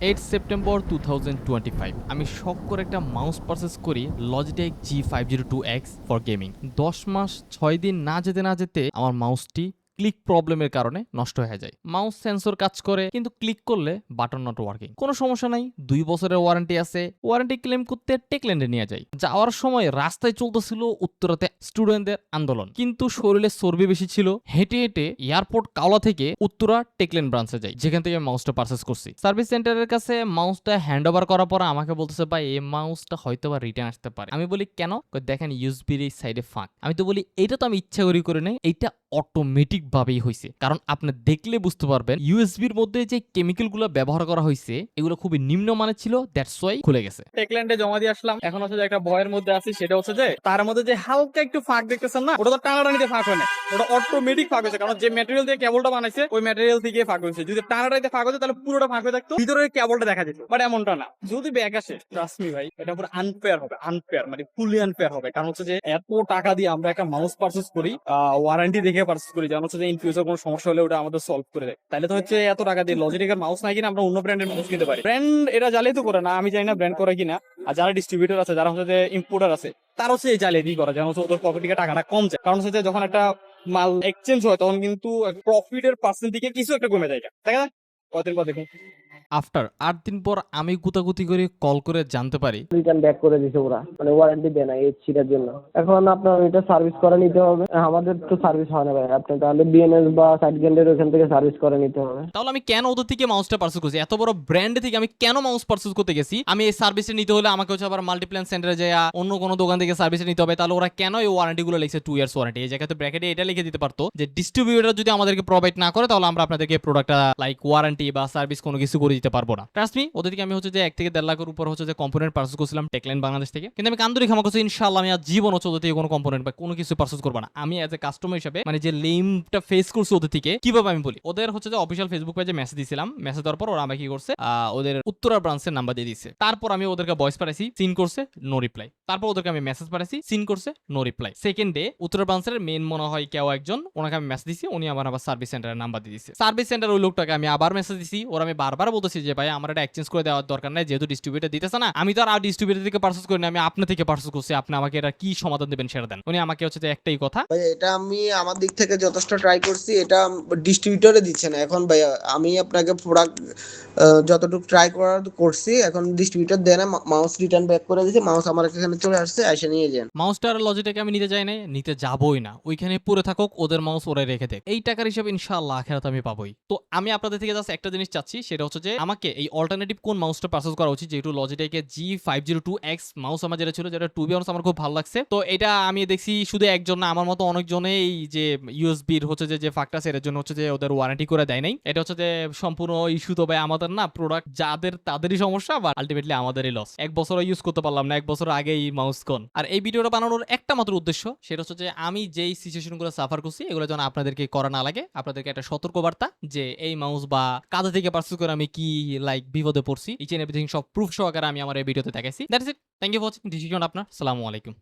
8 September 2025 আমি শখ করে একটা মাউস পারচেস করি Logitech G502X ফর গেমিং। 10 মাস 6 দিন না যেতে আমার মাউসটি ক্লিক প্রবলেমের কারণে নষ্ট হয়ে যায়। মাউস সেন্সর কাজ করে কিন্তু ক্লিক করলে বাটন নট ওয়ার্কিং। কোনো সমস্যা নাই, 2 বছরের ওয়ারেন্টি আছে। ওয়ারেন্টি ক্লেম করতে টেকল্যান্ডে নিয়ে যাই। যাওয়ার সময় রাস্তায় চলতেছিল উত্তরাতে স্টুডেন্টদের আন্দোলন, কিন্তু শরীরে চর্বি বেশি ছিল। হেঁটে হেঁটে এয়ারপোর্ট কাওলা থেকে উত্তরা টেকল্যান্ড ব্রাঞ্চে যাই, যেখান থেকে মাউসটা পারচেস করছি। সার্ভিস সেন্টারের কাছে মাউসটা হ্যান্ড ওভার করার পর আমাকে বলতেছে, ভাই এই মাউসটা হয়তো বা রিটার্ন আসতে পারে। আমি বলি কেন? দেখেন ইউএসবির এই সাইডে ফাঁক। আমি তো বলি এটা তো আমি ইচ্ছা করে নাই, এইটা অটোমেটিক ভাবেই হয়েছে। কারণ আপনি দেখলে বুঝতে পারবেন ইউএসবির মধ্যে যে কেমিক্যালগুলো ব্যবহার করা হয়েছে এগুলো খুবই নিম্নমানের ছিল, দ্যাটস ওয়াই খুলে গেছে। টেকল্যান্ডে জমা দিয়ে আসলাম। এখন হচ্ছে যে একটা ভয়ের মধ্যে আছি, সেটা হচ্ছে যে তার মধ্যে যে হালকা একটু ফাঁক দেখতেছেন না, ওটা তো টানাটানিতে ফাঁক হয় না, ওটা অটোমেটিক ফাঁক হয়েছে। কারণ যে ম্যাটেরিয়াল দিয়ে কেবলটা বানাইছে ওই ম্যাটেরিয়াল থেকে ফাঁক হয়েছে। যদি টানাটানিতে ফাঁক হতো তাহলে পুরোটা ফাঁক হয়ে থাকতো, ভিতরে কেবলটা দেখা যেত। বাট এমনটা না। যদি ব্যাক আসে ট্রাস্ট মি ভাই, এটা পুরো আনফেয়ার হবে, আনফেয়ার মানে ফুলি আনফেয়ার হবে। কারণ হচ্ছে যে এত টাকা দিয়ে আমরা একটা মাউস পারচেস করি, ওয়ারেন্টি দেখে পারচেস করি, যেমন হচ্ছে যে ইন ফিউচার কোনো সমস্যা হলে ওটা আমাদের সলভ করে দেয়। তাহলে তো হচ্ছে এত টাকা দিয়ে লজিটেকের মাউস নাই কিনা আমরা অন্য ব্র্যান্ডের মাউস কিনতে পারি। ব্র্যান্ড এটা জ্বালিয়ে তো করে না, আমি জানি না ব্র্যান্ড করে কিনা। আর যারা ডিস্ট্রিবিউটর আছে, যারা হচ্ছে যে ইম্পোর্টার আছে, তারা হচ্ছে এই জ্বালিয়ে করা, যেমন হচ্ছে ওদের পকেট থেকে টাকাটা কম যায়। কারণ হচ্ছে যে যখন একটা মাল এক্সচেঞ্জ হয় তখন কিন্তু প্রফিটের পার্সেন্ট থেকে কিছু একটা কমে যায়। দেখা যায় কতদিন পর দেখুন। আফটার 8 দিন পর আমি গুতাগুতি করে কল করে জানতে পারি রিটার্ন ব্যাক করে দিছে ওরা, মানে ওয়ারেন্টি দেয় না এই ছিটার জন্য। এখন আপনার এটা সার্ভিস করে নিতে হবে। আমাদের তো সার্ভিস হয় না ভাই, আপনি তাহলে বিএনএস বা সাইড গ্যান্ডের ওখান থেকে সার্ভিস করে নিতে হবে। তাহলে আমি কেন ওদের থেকে মাউসটা পারচেজ করছি? এত বড় ব্র্যান্ড থেকে আমি কেন মাউস পারচেজ করতে গেছি? আমি এই সার্ভিসটা নিতে হলে আমাকে হচ্ছে আবার মাল্টিপ্ল্যান সেন্টারে যায় অন্য কোনো দোকান থেকে সার্ভিসটা নিতে হবে। তাহলে ওরা কেন এই ওয়ারেন্টি গুলো লিখছে 2 ইয়ার্স ওয়ারেন্টি? এই জায়গাতে ব্র্যাকেটে এটা লিখে দিতে পারতো যে ডিস্ট্রিবিউটর যদি আমাদেরকে প্রোভাইড না করে তাহলে আমরা আপনাদেরকে প্রোডাক্টটা লাইক ওয়ারেন্টি বা সার্ভিস কোনো কিছু করে দিতে পারবো না। ট্রাস্ট মি, ওদের থেকে আমি হচ্ছে যে 1 থেকে 1.5 লাখের উপর হচ্ছে যে কম্পোনেন্ট পারচেজ করছিলাম টেকল্যান্ড বাংলাদেশ থেকে। কিন্তু আমি কান্দুরি ক্ষমা করছি, ইনশাআল্লাহ আমি আর জীবন হচ্ছে ওদের থেকে কোনো কম্পোনেন্ট বা কোনো কিছু পারচেজ করবো না। আমি এজ এ কাস্টমার হিসেবে মানে যে লেমটা ফেস করছি ওদের থেকে, কিভাবে আমি বলি, ওদের হচ্ছে যে অফিসিয়াল ফেসবুক পেজে মেসেজ দিয়েছিলাম। মেসেজ দেওয়ার পর ওরা আমাকে কি করছে, ওদের উত্তরা ব্রাঞ্চের নাম্বার দিয়ে দিচ্ছে। তারপর আমি ওদেরকে ভয়েস পাঠাইছি, সিন করছে, নো রিপ্লাই। তারপর ওদেরকে আমি মেসেজ পাঠাইছি, সিন করছে, no reply. Second day Uttara ব্রাঞ্চের মেন মনে হয় কেউ একজন, ওনাকে আমি মেসেজ দিছি, উনি আমার আবার সার্ভিস সেন্টারের নাম্বার দিয়ে দিচ্ছে। সার্ভিস সেন্টার ওই লোকটাকে আমি আবার মেসেজ দিছি, ওরা আমি বারবার বলতেছি যে ভাই আমার এটা এক্সচেঞ্জ করে দেওয়ার দরকার নাই, যেহেতু ডিস্ট্রিবিউটর দিতেছে না। আমি তো আর ডিস্ট্রিবিউটর থেকে পারচেজ করি না, আমি আপনার থেকে পারচেজ করছি, আপনি আমাকে এটা কি সমাধান দেবেন সেটা দেন। উনি আমাকে হচ্ছে যে একটাই কথা, ভাই এটা আমি আমার দিক থেকে যথেষ্ট ট্রাই করছি, এটা ডিস্ট্রিবিউটরে দিচ্ছে না। এখন ভাই আমি আপনাকে প্রোডাক্ট যতটুকু ট্রাই করার করছি, এখন ডিস্ট্রিবিউটর দেয় না, মাউস রিটার্ন ব্যাক করে দিয়েছে, মাউস আমার এখানে চলে আসছে, এসে নিয়ে যান। মাউসটার লজিটেকে আমি নিতে যাই নাই, নিতে যাবই না। ওইখানে পড়ে থাকুক, ওদের মাউস ওরাই রেখে দেয়। এই টাকার হিসাবে ইনশাআল্লাহ আখিরাতে আমি পাবোই। তো আমি আপনাদের থেকে জাস্ট একটা জিনিস চাচ্ছি, সেটা হচ্ছে যে আমাকে এই অল্টারনেটিভ কোন মাউসটা পারচেজ করা উচিত, যেহেতু লজিটেকের G502X মাউস আমার যেটা ছিল, যেটা টু বি অনেস্ট আমার খুব ভালো লাগছে। তো এটা আমি দেখছি শুধু একজন না, আমার মতো অনেকজনে এই যে ইউএসবির হচ্ছে যে ফাঁকটা সেটার জন্য হচ্ছে যে ওদের ওয়ারেন্টি করে দেয় নাই। এটা হচ্ছে যে সম্পূর্ণ ইস্যু তো ভাই আমাদের না, প্রোডাক্ট যাদের তাদেরই সমস্যা, বা আলটিমেটলি আমাদেরই লস। 1 বছরও ইউজ করতে পারলাম না, 1 বছর আগেই মাউস কোন। আর এই ভিডিওটা বানানোর একটা মাত্র উদ্দেশ্য, সেটা হচ্ছে যে আমি যেই সিচুয়েশনগুলো সাফার করছি এগুলো যেন আপনাদেরকে করা না লাগে, আপনাদেরকে একটা সতর্কবার্তা যে এই মাউস বা কাঁধে থেকে পারচেজ করে আমি কি লাইক বিপদে পড়ছি, ইচ এন্ড এভরিথিং সব প্রুফ সহকারে আমি আমার এই ভিডিওতে দেখাইছি। That's it, thank you for watching. Decision আপনার। আসসালামু আলাইকুম।